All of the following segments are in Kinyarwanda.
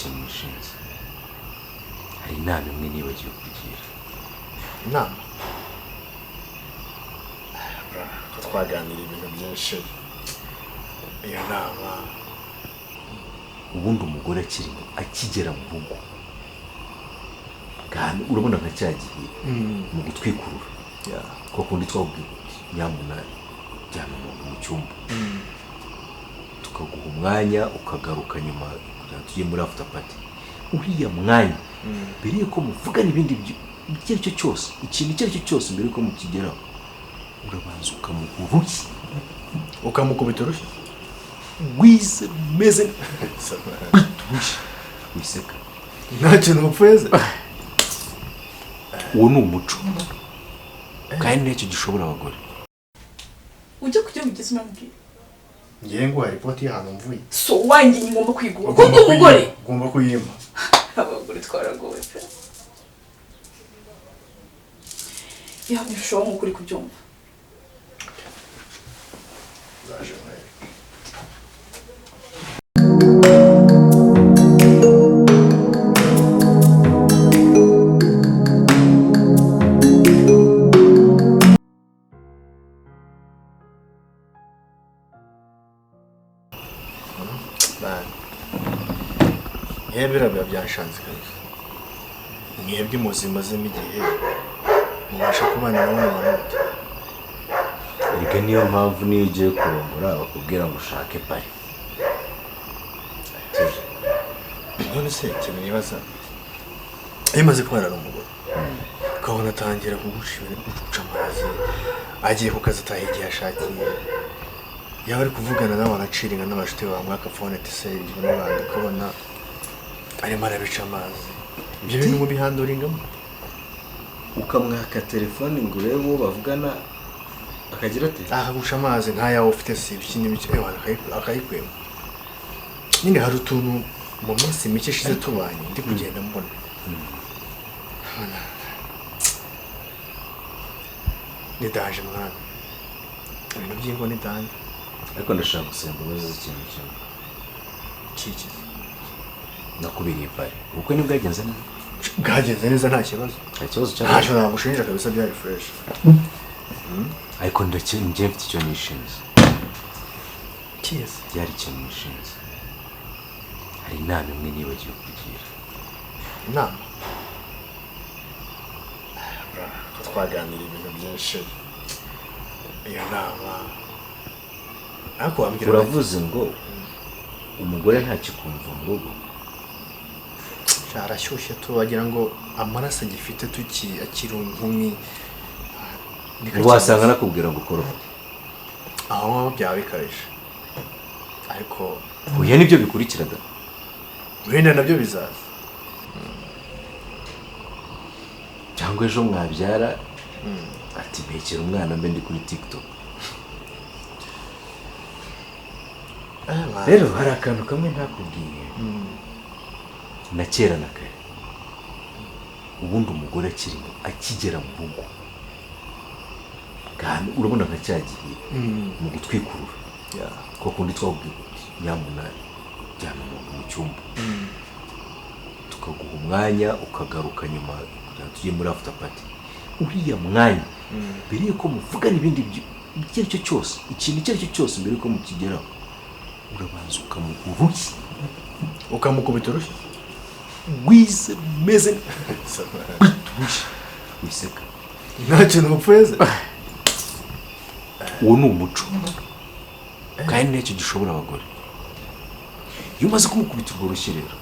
ikintu nishinze. Hari inama imwe nibagiwe kugira. Inama? Ko twaganira ibintu byinshi. Iyo nama ubundi umugore akigera mu rugo kandi urabona nka cyagiye mu gutwikurura ko kundi twabwiye nyamuna jyana mu cyumba tukaguha umwanya ukagaruka nyuma kugira tujye muri after party. Uriya mwanya mbere yuko muvugana ibindi icyo cyose ikintu icyo cyose mbere yuko mukigeraho urabanza ukamugurushya ukamukubita urushyi wize meze wiseka nta kintu upfeze. uwo ni umuco kandi nicyo gishobora abagore. Ujya kujya mugeze umubwira ngiye ngo hari poti y'ahantu mvuye so wanjye ngomba kwigura kuko umugore ugomba kuyima. abagore twaragowe pe ya bishobora mu kuri kubyumva. Zaje nayo Hebera byanshanze kabisa. Mwebwe muzimazemo igihe mubasha kubana nabo n'abantu. Erega niyo mpamvu niyo ugiye kurongora bakubwira ngo ushake pari. None se ikintu nibaza imaze kubana n'umugore ukabona atangira kugushira guca amazi agiye ku kazi ataha igihe ashakiye yaba ari kuvugana n'abantu aciringa n'abashuti bawe mwaka phone tese ibyo n'abandi ukabona arimo arabica amazi. Ibyo bintu mu bihanduringamo ukamwaka telefone ngo urebe uwo bavugana akagira ati guca amazi ntayawe ufite si ikindi bice akayikwema. Nyine hari utuntu mu minsi mike ishize tubanye ndi kugenda mbona ni daje mwana ibintu by'ingo ni daje. ariko ndashaka gusemba ubuze ikintu kimwe kikize nakubiriye pari ubukwe ntibwagenze neza. Bwagenze neza nta kibazo. Nta kibazo cyane. Ntacyo nagushinja kabisa byari fresh. ariko njye mfite icyo nishinze. Kizi byari ikintu nishinze. Hari inama imwe nibagiwe kugira. Inama? Ko twaganira ibintu byinshi. Iyo nama ariko wambwira uravuze ngo umugore ntakikumva mu rugo. Arashyushye tubagira ngo amaraso agifite akiri inkumi. Wasanga nakubwira ngo ukora aho byaba bikabije ariko oya nibyo bikurikiraga wenda nabyo bizaza cyangwa ejo mwabyara ati bekera umwana mbe ndi kuri TikTok. Rero hari akantu kamwe ntakubwiye na kera na kare ubundi umugore akigera mu rugo kandi urabona nka cyagiye mu gutwikurura ko kundi twabwiye nyamuna jyana mu cyumba tukaguha umwanya ukagaruka nyuma kugira tujye muri after party. Uriya mwanya mbere yuko muvugana ibindi icyo cyose ikintu icyo cyose mbere yuko mukigeraho urabanza ukamugurushya ukamukubita urushyi wize meze wiseka nta kintu upfeze. uwo ni umuco kandi nicyo gishobora abagore. iyo umaze kumukubita urwo rushyi rero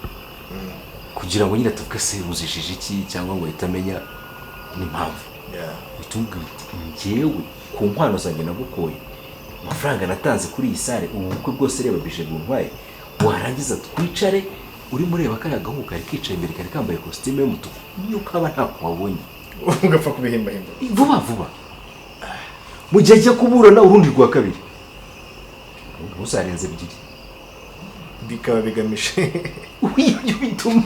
kugira ngo nyine atavuga se ruzishije iki cyangwa ngo ahita amenya n'impamvu bitubwira njyewe ku nkwano zanjye nagukoye amafaranga natanze kuri iyi sare ubu bukwe bwose reba bije buntwaye warangiza twicare urimo ureba kariya gahugu kari kicaye imbere kari kambaye kositimu y'umutuku niyo kaba ntako wabonye ugapfa kubihimbahimba vuba vuba mu gihe ajya kuburana urundi rwa kabiri ntuzarenze ebyiri bikaba bigamije ibyo bituma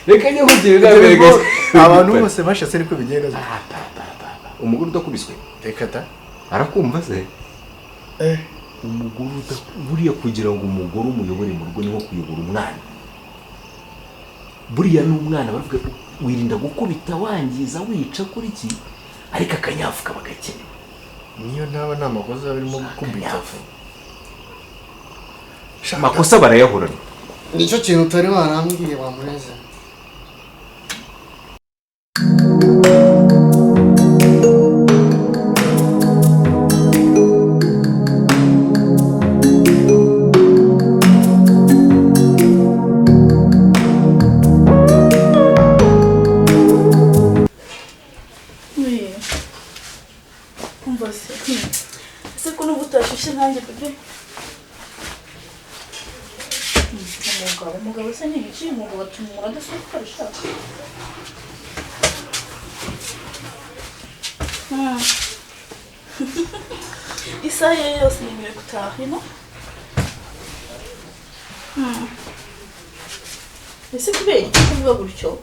reka njye kugira abantu bose bashatse ariko bigenda umugore udakubiswe reka da arakumva se umugore buriya kugira ngo umugore umuyobore mu rugo ni nko kuyobora umwana. Buriya n'umwana bavuga wirinda gukubita wangiza wica kuri iki ariko akanyafu kaba gakenewe. Niyo ntaba nta makosa barimo gukubita. Amakosa barayahorana. Nicyo kintu utari warambwiye wamureze. Umugabo se ni iki? Umugabo atuma umuntu adasohoka arashaka. Isaha ye yose nimere gutaha, ino? Ese kubera iki kuvuga gutyo?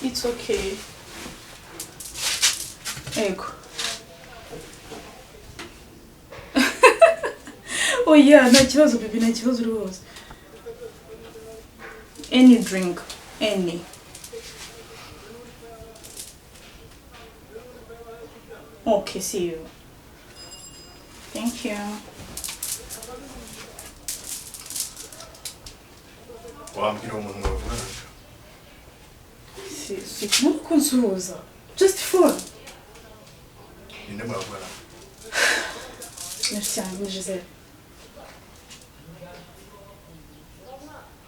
It's okay. Ego. Oh yeah, nta kibazo baby, nta kibazo rwose. Any drink, any. Okay, see you. Thank you. Wambwira umuntu wavugana. Si kumwe kunsuhuza. Just phone. Ninde mwavugana? Merci, ni Giselle.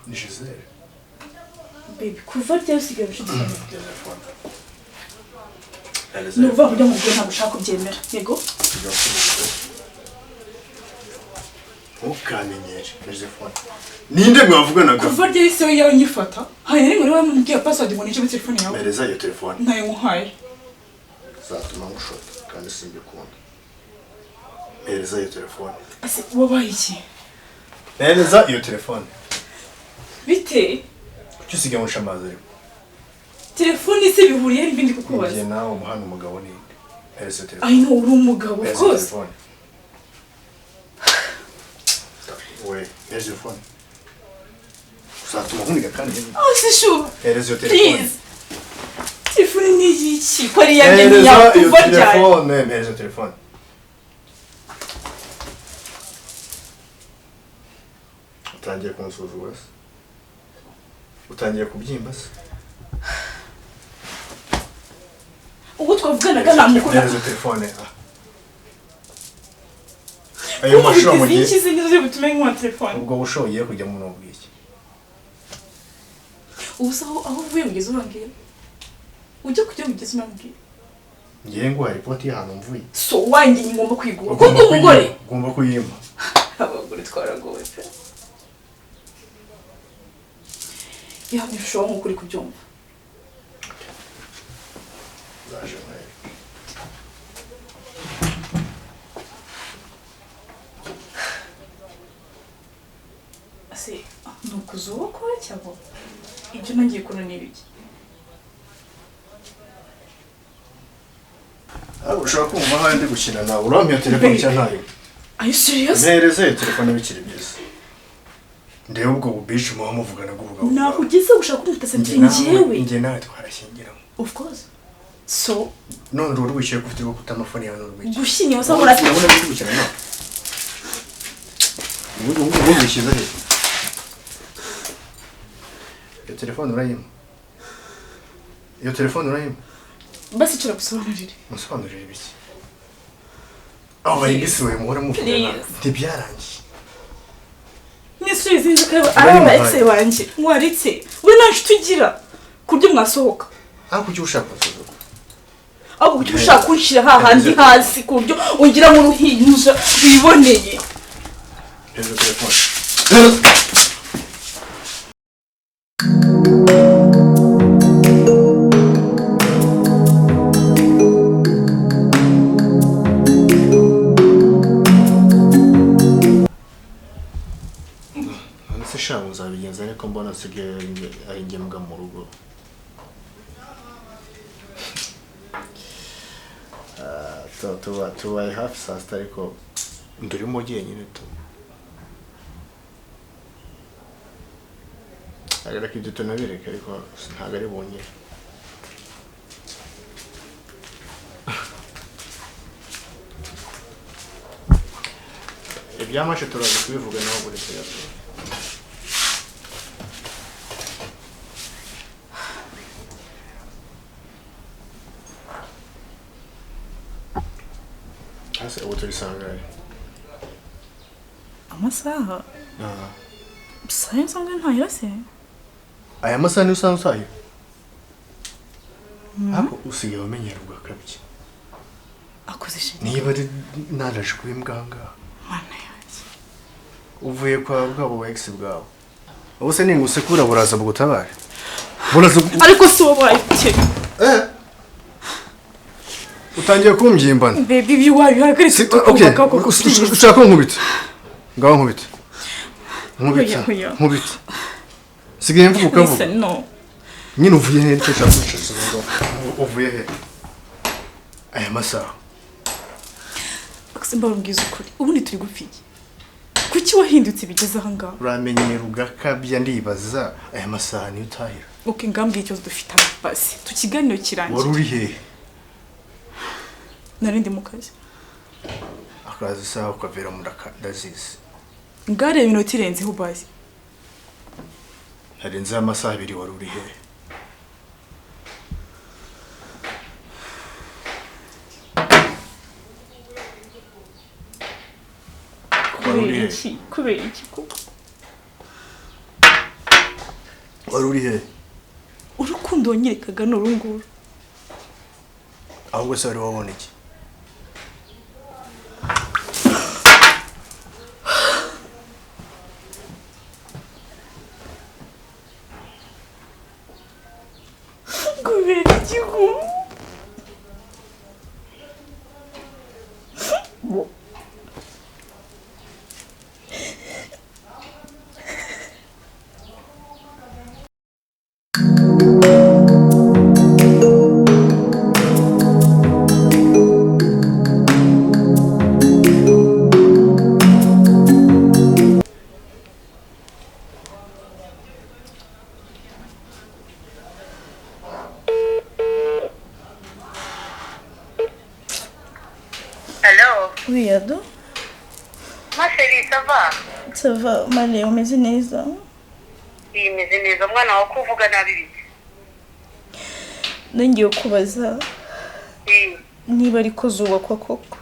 Ni Giselle? Baby, kuva ryari usigaye ushidikanya kuri telefone? Ni ukuvuga kugira ngo ubwo ntabwo ushaka kubyemera, yego? Ntukamenyere, telefone. Ninde mwavuganaga? Kuva ryari se yawe nyifata? Haya rimwe rero wamubwiye password ngo nice muri telefone yawe. Mereza iyo telefone. Ntayo nkuhaye. Zatuma ngushota kandi simbikunda. Mereza iyo telefone. Ase wabaye iki? Mereza iyo telefone. Bite? Kuki usigaye mushamaza ariko? Telefone se bihuriye n'ibindi kukubaza. Ngiye nawe umuhanga umugabo ni. Mereza telefone. I know uri umugabo, of course. Ouais, mereza telefone. Zatuma nkuniga kandi. Oh, c'est chaud. Mereza iyo telefone. Please. Telefone ni iki? Ko ari yanjye ni yawe kuva ryari? Telefone, mereza telefone. Utangiye kunsuzugura se? Utangiye kubyimba se? Ubwo twavuganaga namukora. Mereza telefone. Ayo mashuro mu gihe. Iki sinzi bitume nkwa telefone. Ubwo bushoboye kujya mu nobwiki. Ubusaho aho uvuye ugeze urambwira. Ujye kujya ugeze urambwira. Ngiye ngo report y'ahantu mvuye. So wanjye ngomba kwigura. Kuko umugore ugomba kuyima. Abagore twaragowe pe. Ya bishobora nko kuri kubyumva. Zaje nawe. Ase nukuzuko cyangwa ibyo nagiye kuno nibiki. Ushaka kumva handi gukina nawe uramye telefone cyangwa ntayo. Are you serious? Mereze telefone bikiri byiza. Ndebe ubwo bubishi mu muvugana guvuga. Na ugeze gushaka kumutase njyewe. Nge nawe twarashyingira. Of course. So none uru wishyuye kufite ko kutamafone yawe n'urwiki. Gushinya wasa murasi. Ndabona biri gukina nawe. Ubu wishyuza he? Iyo telefone urayima. Iyo telefone urayima. Basi chira kusobanurira. Musobanurire biki? Aho bayigisiwe muhora muvugana. Ntibyarangiye. Nisuri zinze kaba araba exe wanje. Mwaritse. We naje tugira kuryo mwasohoka. Aho kuki ushaka kusohoka? Aho kuki ushaka kunshira hahandi hasi kuryo ungira mu ruhinja biboneye. Ejo telefone. None se shabuza bigenza ariko mbona asigaye ahingiye mbwa mu rugo. Tubaye hafi saa sita ariko ndurimo jyenyine tu. Ariko ibyo tunabireka ariko ntabwo ari bonyine. Ibyamashe turaza kubivuga naho buri seyato. Ase ubu turi sangahe? Amasaha? Sayo nsanga ntahira se? Aya masaha ni usanzwe usayo? Ako usigaye umenyera ugakabye. Akoze shit. Niba ari naraje kuba imbwanga. Mana yanjye. Uvuye kwa bwabo ex bwawe. Ubu se ningusekura buraza bugutabare. Buraza ariko si wowe iki? Utangiye kumbyimba. Baby biwayo hagaritse tukubaka ko. Ushaka nkubita. Ngaho nkubita. Nkubita. Sigaye mvuga ukavuga. No. Nyine uvuye he cyo cyangwa ngo uvuye he? Aya masaha. Aksimba mbwiza ukuri. Ubundi turi gupfiki. Kuki wahindutse bigeze aha ngaho? Uramenyera ugakabya ndibaza aya masaha ni utahira. Okay ngambwiye cyo dufite amapasi. Tukiganiro kirangiye. Wari uri he? Narindi mu kazi. Akazi sawa ukavera mu ndazizi. Ngare iminota irenzeho basi. Harenze amasaha 2 wari uri he? Kubera iki koko? Wari uri he? Urukundo wanyerekaga n'urunguru. Ahubwo se wari wabona iki? Kubera iki koko? Oui, Ado. Ma chérie, ça va? Ça va, Malé, umeze neza. Imeze neza, mwana wa kuvuga nabi biki? Nangiye kubaza. Niba ariko zubakwa koko.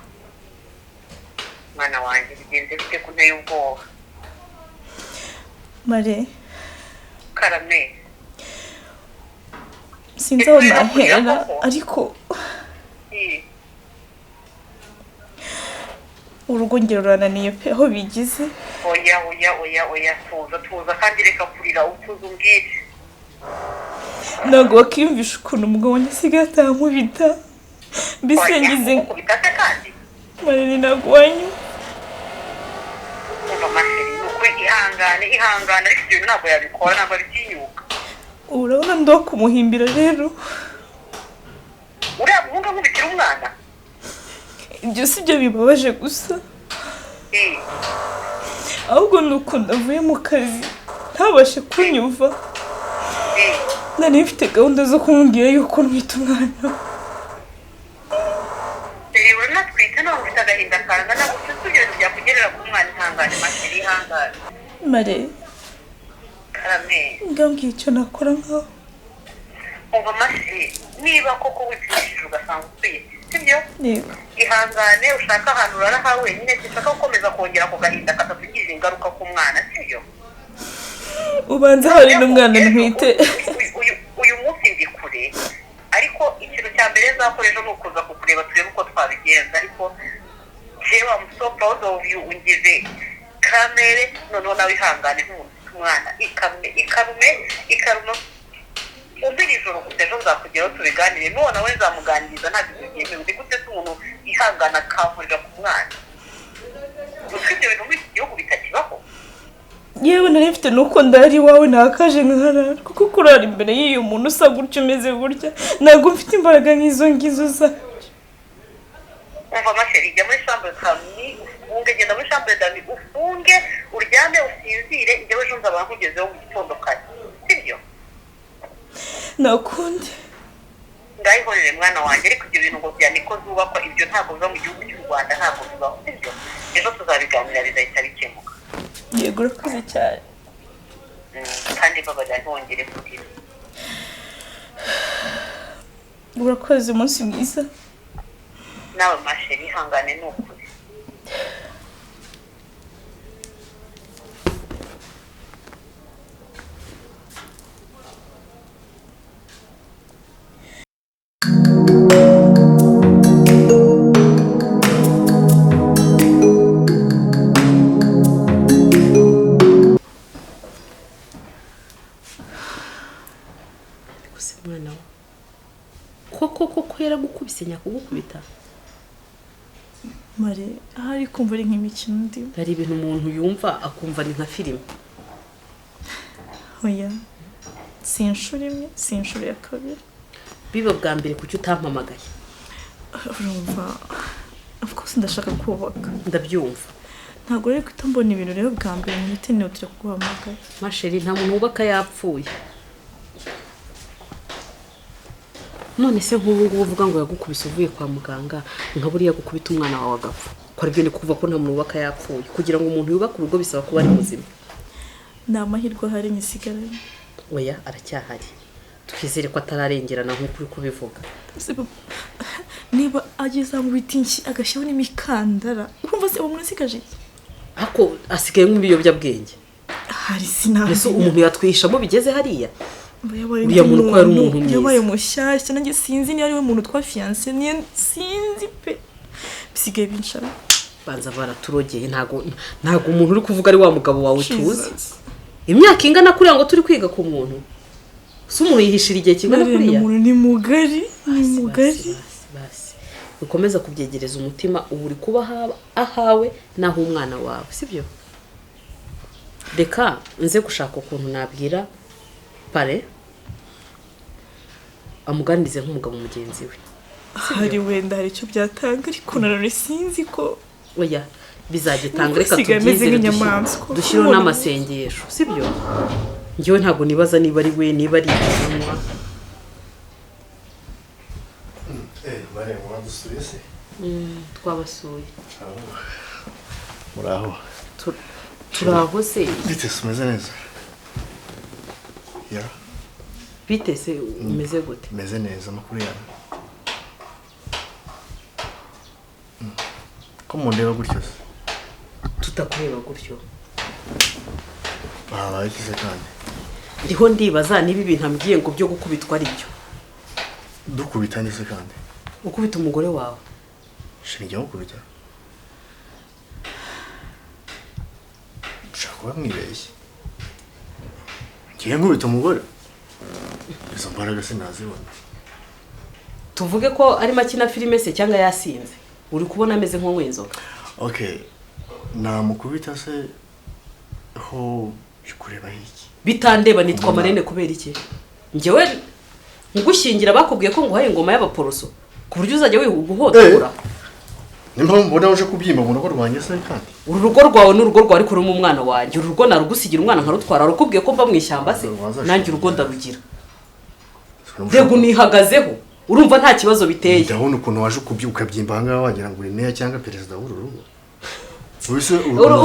Mwana wanjye bigenze bite ko nteye ubwoba? Malé. Karame. Sinzi aho nahera, ariko urugo ngero rurananiye pe aho bigize. Oya tuza kandi reka kurira utuze umbwire. Ntabwo wakiyumvisha ukuntu umugabo wanjye asigaye atankubita. Bisengize kubitase kandi. Malé ntabwo wanyu. Umva masheri, nuko ihangane ariko ibyo ntabwo yabikora ntabwo bitinyuka. Urabona ndo kumuhimbira rero. Uriya muhungu nkubitira umwana? Ibyo si byo bibabaje gusa. Ahubwo nuko ndavuye mu kazi ntabashe kunyumva. Nari mfite gahunda zo kumubwira yuko ntwite umwana. Uri natwite ntabwo ufite agahinda kangana gusa tugeze byakugerera ku mwana ihangane masheri ihangane. Malé. Karame. Ngambwiye icyo nakora nkaho. Umva masheri, niba koko wipimishije ugasanga utwite, sibyo? Yego. Ihangane ushaka ahantu urara ha wenyine sinshaka gukomeza kongera ku gahinda katatugirira ingaruka ku mwana, sibyo? Ubanza hari n'umwana ntwite. Uyu munsi ndi kure ariko ikintu cya mbere nzakora ejo ni ukuza kukureba turebe uko twabigenza ariko jewe I'm so proud of you ungize kamere noneho nawe ihangane nk'umwana ikarume umbira ijoro gusa ejo nzakugeraho tubiganire n'uwo nawe nzamuganiriza ntabwo byemewe ndi gute se umuntu ihangana akavurira ku mwana gusa ibyo bintu muri iki gihugu bitakibaho. yewe nari mfite nuko ndari iwawe ntakaje nkarara kuko kurara imbere y'uyu muntu usa gutya umeze gutya ntabwo mfite imbaraga nk'izo ngizo zacu. umva masheri jya muri chambre kami ufunge genda muri chambre dami ufunge uryame usinzire njyewe ejo nzaba nkugezeho mu gitondo kare sibyo nakundi ngayihorere mwana wanjye ariko ibyo bintu ngo byaniko zubakwa ibyo ntabwo biba mu gihugu cy'u Rwanda ntabwo bibaho sibyo ejo tuzabiganira bizahita bikemuka yego urakoze cyane kandi babaga ntongere kugira urakoze umunsi mwiza nawe masheri ihangane ni ukuri koko yaragukubise nyakugukubita mare ahari kumva ari nk'imikino ndi hari ibintu umuntu yumva akumva ni nka filime oya sinshura imwe sinshura ya kabiri biba bwa mbere kuki utampamagaye urumva of course ndashaka kubaka ndabyumva ntabwo rero guhita mbona ibintu rero bwa mbere ntihite nihutira kuguhamagara masheri nta muntu wubaka yapfuye none se nk'ubu ngubu uvuga ngo yagukubise uvuye kwa muganga nka buriya gukubita umwana wawe agapfa ko aribyo ni kuvuga ko nta muntu wubaka yapfuye kugira ngo umuntu yubake urugo bisaba kuba ari muzima ni amahirwe ahari nyisigaranye oya aracyahari twizere ko atararengerana nk'uko uri kubivuga niba ageze mu biti nshyi agashyiraho n'imikandara urumva se uwo muntu asigaje iki ako asigaye nk'ibiyobyabwenge hari sinari mbese umuntu yatwihishamo bigeze hariya uriya muntu ko yari umuntu mwiza yabaye mushyashya nanjye sinzi niba ari we muntu twafiyanse niyo sinzi pe bisigaye binshara banza baraturogeye ntago umuntu uri kuvuga ari wa mugabo wawe tuzi imyaka ingana kuriya ngo turi kwiga ku muntu si umuntu yihishira igihe kingana kuriya ni mugari basi ukomeza kubyegereza umutima ubu uri kuba ahawe naho umwana wawe sibyo reka nze gushaka ukuntu nabwira pare amuganirize nk'umugabo mugenzi we hari wenda hari icyo byatanga ariko narone sinzi ko oya bizagitanga reka tubyizere dushyiraho n'amasengesho sibyo njyewe ntabwo nibaza niba ari we niba ari ikinywa bare mwadusuye se twabasuye muraho turaho se bite sumeze neza ya bite se umeze gute meze neza makuru yawe ko mundeba gutyo se tutakureba gutyo bakize kandi ndiho ndibaza niba ibintu ambwiye ngo byo gukubitwa ari byo dukubita ndetse kandi ukubita umugore wawe shinjya gukubita ushaka mwibeshye ngiye nkubita umugore izo mbaraga sinazibona tuvuge ko ari makina filime se cyangwa yasinze uri kubona ameze nko nkwenzoka okay namukubita se ho kureba iki bitandeba nitwa Marene kubera iki njyewe ngushyingira bakubwiye ko nguhaye ingoma y'abaporoso ku buryo uzajya wihuguhotora nimba mbona uje kubyimba mbona ko rwanye se kandi uru rugo rwawe n'urugo rwawe ariko rumu umwana wanjye uru rugo narugusigira umwana nkarutwara rukubwiye ko mba mu ishyamba se nanjye urugo ndarugira rego nihagazeho urumva nta kibazo biteye ndabona ukuntu waje kubyuka byimba hanga wagira ngo uri meya cyangwa perezida w'uru rugo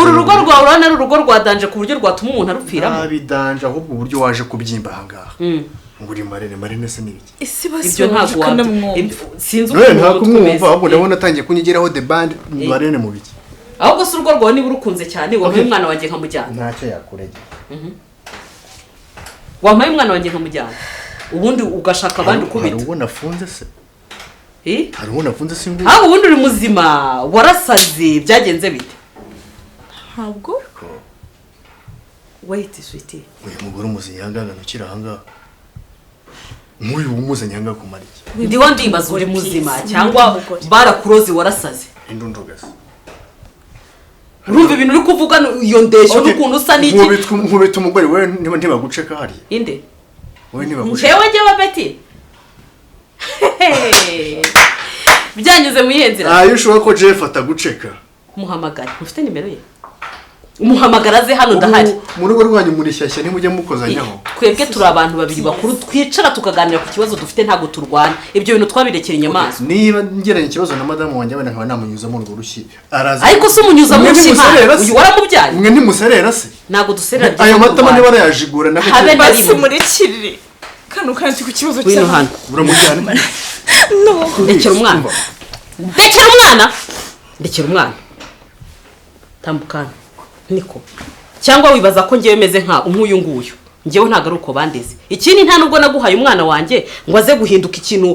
uru rugo rwawe urana ari urugo rwadanje ku buryo rwatuma umuntu arupfiramo ntabidanje ahubwo uburyo waje kubyimba ahangaha ngo uri Marene se n'ibiki ibyo ntabwo sinzi ntabwo kumwumva ahubwo ndabona atangiye kunyigeraho the band Marene mu biki ahubwo se urugo rwawe niba urukunze cyane wampaye umwana wanjye nkamujyana ntacyo yakurege wampaye umwana wanjye nkamujyana ubundi ugashaka abandi ukubita hari uwo nafunze se hari uwo nafunze se ngo ubundi uri muzima warasaze byagenze bite ntabwo wait sweetie uyu mugore umuzinyanga nukira ahangaha nk'uyu umuzinyanga kumara iki ndiho ndibaza uri muzima cyangwa barakurozi warasaze indundugase urumva ibintu uri kuvuga iyo ndeshyo n'ukuntu usa n'iki nkubita umugore we ntibaguceka hari inde we ntibaguceka njyewe Betty byanyuze mu yenzira iyo ushobora ko Jeff ataguceka muhamagara ufite nimero ye umuhamagara aze hano ndahari mu rugo rwanyu muri shyashya nimujye mukozanyaho twebwe turi abantu babiri bakuru twicara tukaganira ku kibazo dufite ntago turwana ibyo bintu twabirekera inyamaswa niba ngeranye ikibazo na madamu wanjye wenda nkaba namunyuzamo urwo rushyi araza ariko se umunyuza mu rushyi uyu waramubyaye mwe ntimuserera se ntago duserera ayo matama niba arayajigura na habe basi murekirire kano kandi ku kibazo wino hano uramujyana no ndekera umwana tambukana niko cyangwa wibaza ko ngiye meze nka nk'uyu nguyu ngewe ntago ari uko bandeze ikindi nta nubwo naguhaye umwana wanjye ngo aze guhinduka ikintu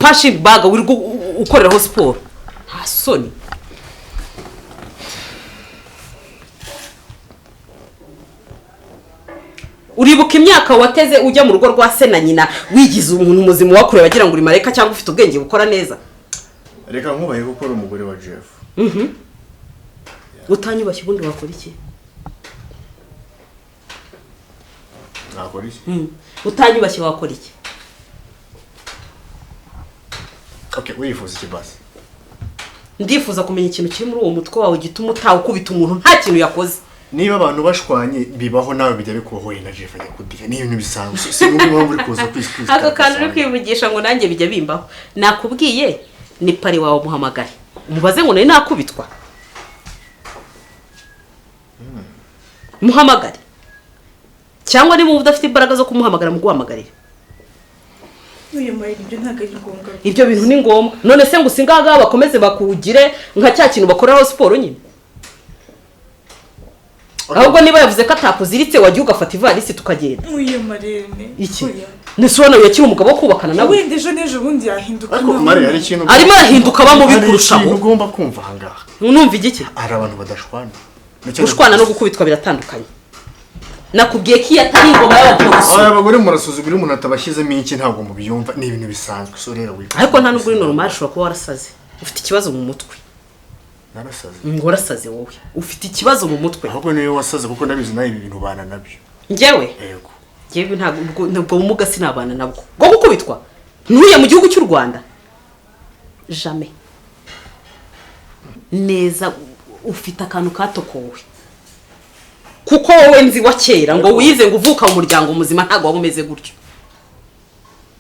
punching bag wirirwa ukoreraho siporo nta soni uribuka imyaka wateze ujya mu rugo rwa se na nyina wigize umuntu muzima wakureba agira ngo uri mareka cyangwa ufite ubwenge bukora neza reka nkubaye kuko uri umugore wa Jeff utanyubashye ubundi wakora iki nakora iki utanyubashye wakora iki okay wifuza iki basi ndifuza kumenya ikintu kiri muri uwo mutwe wawe gituma utawukubita umuntu nta kintu yakoze niba abantu bashwanye bibaho nawe bijya bikubohoye na Jeff ajya kudiha ni ibintu bisanzwe si n'undi mpamvu uri kuza kwisi aka kantu uri kwivugisha ngo nanjye bijya bimbaho nakubwiye ni pari wawe muhamagare umubaze ngo nari nakubitwa muhamagare cyangwa niba udafite imbaraga zo kumuhamagara mu guhamagarira ibyo bintu ni ngombwa none se ngo usingaga bakomeze bakugire nka cya kintu bakoreraho siporo nyine ahubwo niba yavuze ko atakuziritse wajya ugafata ivarisi tukagenda iki nisubona yakiri umugabo wo kubakana nawe wenda ejo n'ejo bundi yahinduka arimo arahinduka aba mubi kurushaho ugomba kumva ahangaha numva igiki hari abantu badashwana gushwana no gukubitwa biratandukanye nakubwiye ko iyo atari ingoma y'abagabo gusa abagore murasuzugura umuntu atabashyizemo iki ntabwo mubiyumva ni ibintu bisanzwe so rero wikora ariko nta nubwo uri normal ushobora kuba warasaze ufite ikibazo mu mutwe narasaze ngo warasaze wowe ufite ikibazo mu mutwe ahubwo niyo wasaze kuko nabizi nawe ibi bintu bana nabyo njyewe yego njyewe ntabwo ubumuga sinabana nabwo bwo gukubitwa ntuye mu gihugu cy'u Rwanda jamais neza ufite akantu katokowe kuko wowe nzi wa kera ngo wize ngo uvuka mu muryango muzima ntago waba umeze gutyo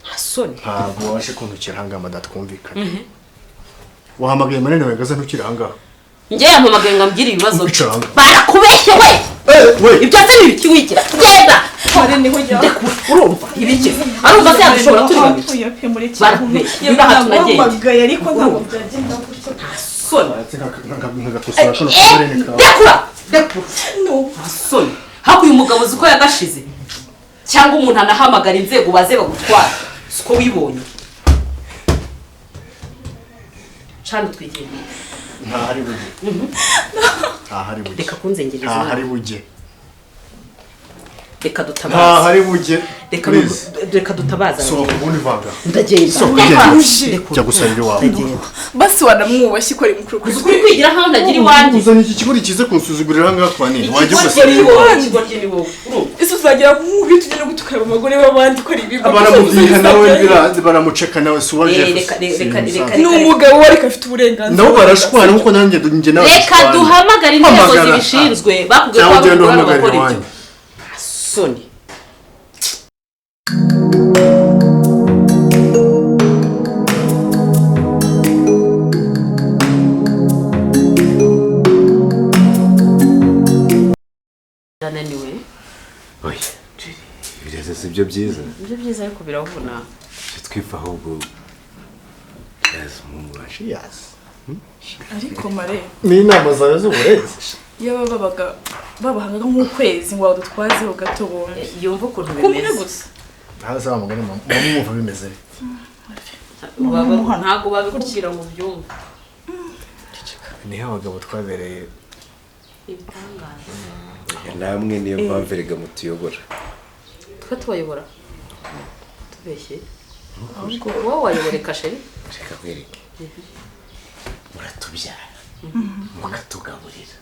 hasoni ntabwo wabashe kuntukira ahangaha madatwumvikana wahamagaye manene wagaza ntukiri ahangaha njye yampamagaye ngo ambwire ibibazo Wicara. barakubeshye we ibyo se nibiki wigira genda marene ho jya urumva ibiki arumva se yadushobora turi babiri barakubeshye niba hatunagenda ariko ntabwo byagenda gutyo soni nkagakosora kano kamarene kawe dekura no soni hakuye umugabo uzi ko yagashize cyangwa umuntu anahamagara inzego baze bagutwara siko wibonye cyane twigendeye ntahari bujye ntahari bujye reka kunzengereza ntahari bujye reka dutabaza ntahari bujye reka dutabaza sohoka ubundi vanga ndagenda jya gusabira iwawe basi wanamwubashye ko ari mukuru uzi kuri kwigira nkaho ndagira iwanjye uzanye iki kigori kize kunsuzugurira ahangaha kwa nini wajya ikigo gusabira ni wowe ese uzagira nk'ubu tugenda gutukara abagore b'abandi ko ari ibigo baramudiha nawe baramuceka nawe si uwa Jeff ni umugabo we ariko afite uburenganzira nabo barashwana nkuko nanjye njye nawe reka duhamagare inzego zibishinzwe bakubwiye ko bagukora bagakora ibyo soni Niwe oya bireze si byo byiza ibyo byiza ariko biravuna twifa ahubwo yaza umubashe yaza ariko mare ni inama zawe z'uburezi iyo babahanga nk'ukwezi ngo badutwazeho gato bombi yumva ukuntu kumwe bimeze gusa ntaza bamugane mwumva bimeze ntabwo babikurikira ngo byumve niho abagabo twabereye ibitangaza namwe niyo mpamvu erega mutuyobora twe tubayobora tubeshye ahubwo wowe wayoboreka sheri reka kwereke muratubyara mukatugaburira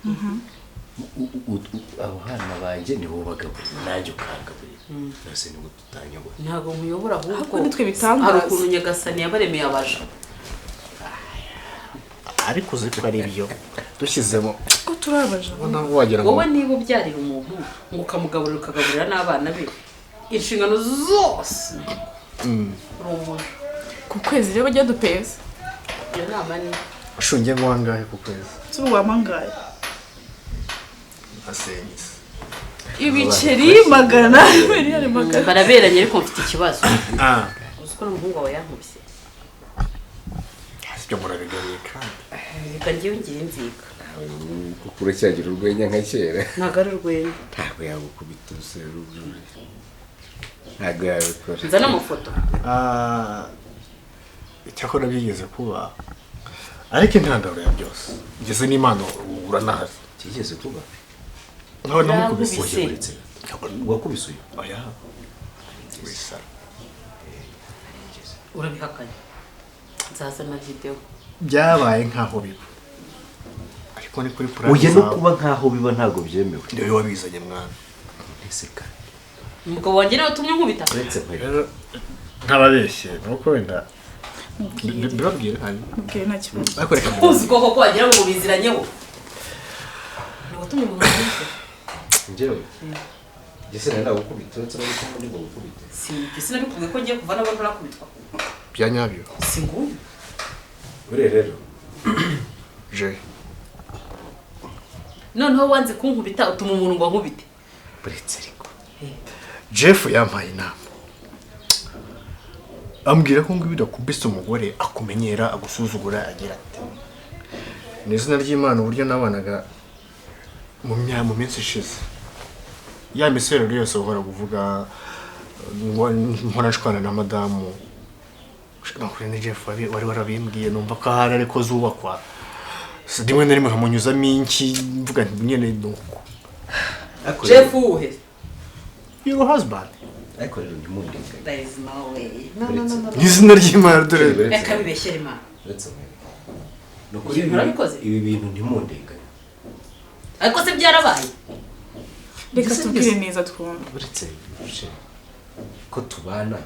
abo bana banjye nibo bagaburira nanjye ukagaburira nose nibo tutanyobora ntabwo nkuyobora ahubwo nitwe bitangaza hari ukuntu nyagasani yabaremeye abaja ariko uzi ko ari ibyo dushyizemo ko turabaje wagira ngo wowe niba ubyarira umuntu ngo ukamugaburira ukagaburira n'abana be inshingano zose uri umuntu ku kwezi rero bajya dupeza iyo nama ni ushungiye ngo wangahe ku kwezi turi wamangaye asenyise ibiceri magana miliyoni magana baraberanye ariko mfite ikibazo ah uzi ko n'umuhungu wawe yankubise sibyo murabigaruye kandi reka njyewe ngiye nzika kuko uracyagira urwenya nka kera ntabwo ari urwenya ntabwo yagukubita umusore ntabwo yabikora nzana amafoto icyakora byigeze kuba ariko intandaro ya byose ngeze n'imana uranahari kigeze kuba nkawe namukubise Yakubise. wakubise uyu oya wisara urabihakanye nzazana videwo byabaye nkaho biba ariko ni kuri purani uye no kuba nkaho biba ntabwo byemewe niwe wabizanye mwana ese kare umugabo wanjye nawe utumye nkubita uretse nkwe rero ntababeshye nuko wenda mbibabwire hano mubwire nta kibazo ariko reka uzi koko ko wagira ngo biziranyeho ni watumye umuntu nkubita njyewe gese nari nagukubita uretse no kumwe ndi gukubita si ese nabikubwiye ko ngiye kuva nabo ntarakubitwa bya nyabyo si nguyu ure rero je noneho wanze kunkubita utuma umuntu ngo nkubite uretse ariko Jeff yampaye inama ambwira ko ngo bidakubise umugore akumenyera agusuzugura agira ati ni izina ry'Imana uburyo nabanaga mu minsi ishize ya miserero yose uhora kuvuga ngo nkorashwana na madamu nakuri ni Jeff wari warabimbwiye numva ko hari ariko zubakwa rimwe na rimwe hamunyuzamo inki mvuga nti nyene nuko Jeff uhe your husband ariko rero ndimundinga there is no way no n'izina ry'Imana dore reka bibeshyere imana uretse nkwe no kuri Ibyo urabikoze? ibi bintu ndimundinga ariko se byarabaye reka tubwire neza twumva uretse ko tubana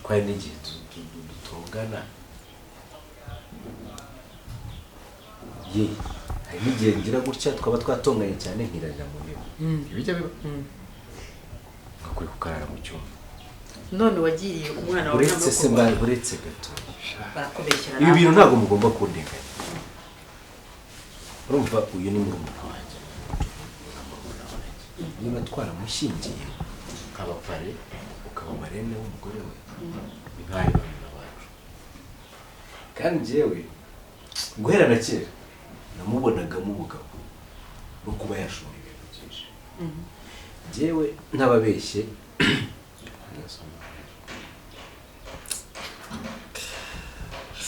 twari n'igihe dutongana ye hari n'igihe ngira gutya twaba twatonganye cyane nkirarira mu ntebe ibijya biba ngakuri kukarara mu cyumba none wagiriye umwana wawe uretse se mbari uretse gato barakubeshyera ibi bintu ntabwo mugomba kundenganya urumva uyu ni murumuna wanjye niba twaramushyingiye nkaba pare ukaba marene w'umugore we ni nk'aho ari bamwe bacu kandi njyewe guhera na kera namubonagamo umugabo no kuba yashobora ibintu byinshi njyewe ntababeshye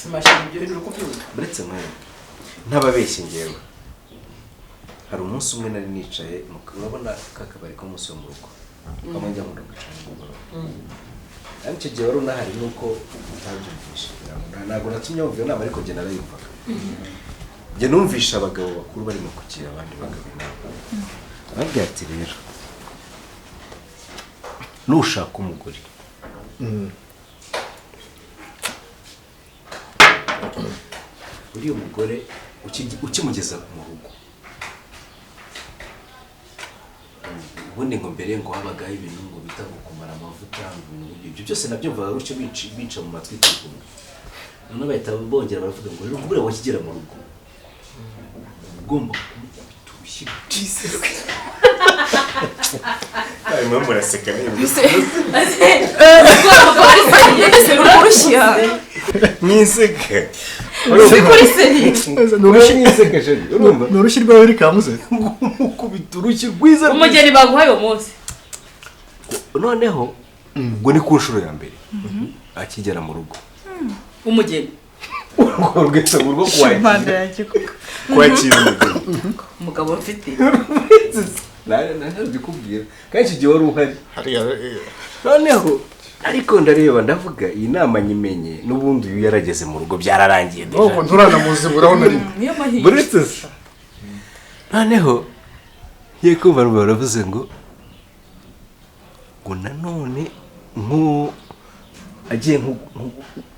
simashira ibyo bintu kubyumva uretse nk'ubu ntababeshye njyewe hari umunsi umwe nari nicaye murabona ka kabari ko munsi yo mu rugo kamwe njya mu rugo cyane umugoroba kandi icyo gihe wari unahari nuko utabyumvishe ntabwo natumye wumva iyo nama ariko njye narayumvaga njye numvisha abagabo bakuru barimo kugira abandi bagabo inama babwira ati rero nushaka umugore uriya mugore ukimugeza mu rugo ubundi ngo mbere ngo habagaho ibintu ngo bita ngo kumara amavuta ibyo byose nabyumvaga gutyo bica mu matwi turi kumwe noneho bahita bongera baravuga ngo rero umugore wakigera mu rugo ugomba kumukubita urushyi hanyuma muraseka mwiseka kuri seri mwiseka jeri urumva ni urushyi rwawe rikamuze mukubita urushyi rwiza umugeni baguhaye uwo munsi noneho ngo ni ku nshuro ya mbere akigera mu rugo umugeni urwo rwese mu rugo kwakira umugeni umugabo mfite ntabikubwira kandi iki gihe wari uhari noneho ariko ndareba ndavuga iyi nama nyimenye n'ubundi uyu yarageze mu rugo byararangiye wowe nturanamuziburaho na rimwe niyo mahirwe buretse se noneho ye kumva baravuze ngo nanone agiye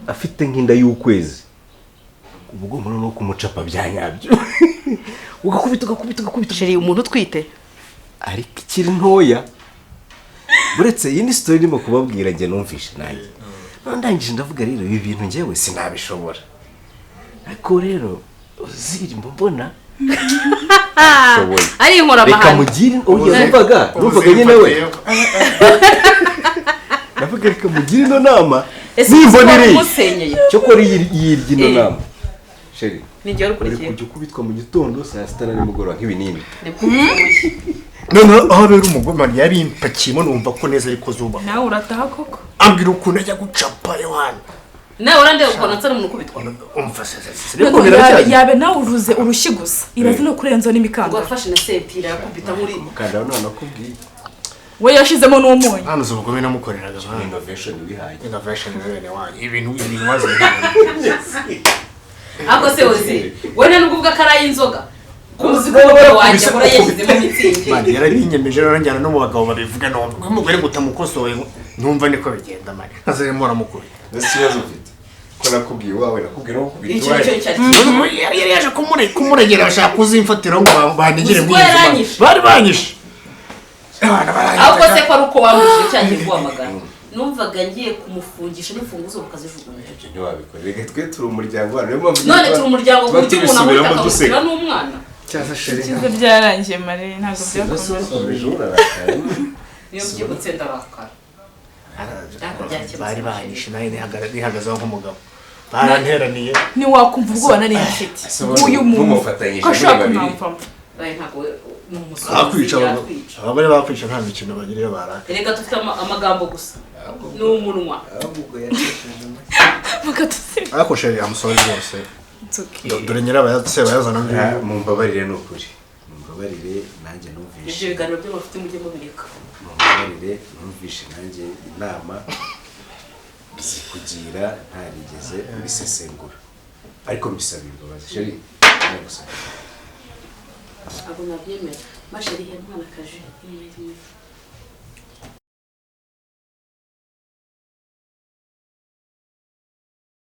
afite nk'inda y'ukwezi uba ugomba no kumucapa bya nyabyo ugakubita sheri umuntu utwite ariko ikiri ntoya buretse iyi ni sitori irimo kubabwira njye numvishe nanjye ndangije ndavuga rero ibi bintu njyewe sinabishobora ariko rero uziri mbona ari inkoramahanga reka mugire numvaga nyine we ndavuga reka mugire ino nama nimbonere umusenyeye cyo kora yirya ino nama sheri ninjye warukurikiye kujya ukubitwa mu gitondo saa sita na nimugoroba nk'ibinini noneho aho rero umugomani yari impakiyemo numva ko neza ariko zuba nawe urataha koko ambwira ukuntu ajya gucapa yohani nawe urandeba ukuntu atsa n'umuntu ukubitwa umva se yabe nawe uruze urushyi gusa irazi no kurenzaho n'imikanda wafashe na sentire yakubita muri mukanda none akubwiye we yashizemo n'umunyu hano uzi ubugome namukoreraga innovation wihaye innovation bene wanyu ibintu wazi ako se ozi wena nubwo uvuga karaye inzoga kuzi ko wanjye kora yashizemo mitsingi mani yarabinyemeje rero njyana no mu bagabo babivuga no umugore gutamukosoye numva niko bigenda mani azere muramukuru nasibazo ufite ko nakubwiye wawe nakubwira ko kubita icyo cyari yari yaje kumuregera bashaka kuzimfatira ngo banigire mu bari banyishe ahubwo se ko ari uko wamujije cyagiye guhamagara numvaga ngiye kumufungisha n'imfunguzo ukazijugunya ntiwabikora reka twe turi umuryango wacu none turi umuryango kuko umuntu amurika akamusura n'umwana cyaza sheri ikizo byarangiye mare ntabwo byakomeje niyo byibutse ndarakara bari banyishe nawe nihagazeho nk'umugabo baranteraniye ntiwakumva ubwoba nari mfite uyu muntu ko ashaka kumwamvamo ntabwo ni umusore bakwica abagore bakwica nta mikino bagira iyo baraka reka dufite amagambo gusa n'umunwa ariko sheri amusore rwose dore nyirabayazana mumbabarire ni ukuri mumbabarire nanjye numvishe ibyo biganiro byo bafite mujye mubireka mumbabarire numvishe nanjye inama zikugira ntarigeze mbisesengura ariko mbisabira imbabazi sheri ntabwo nabyemera masheri he mwana kaje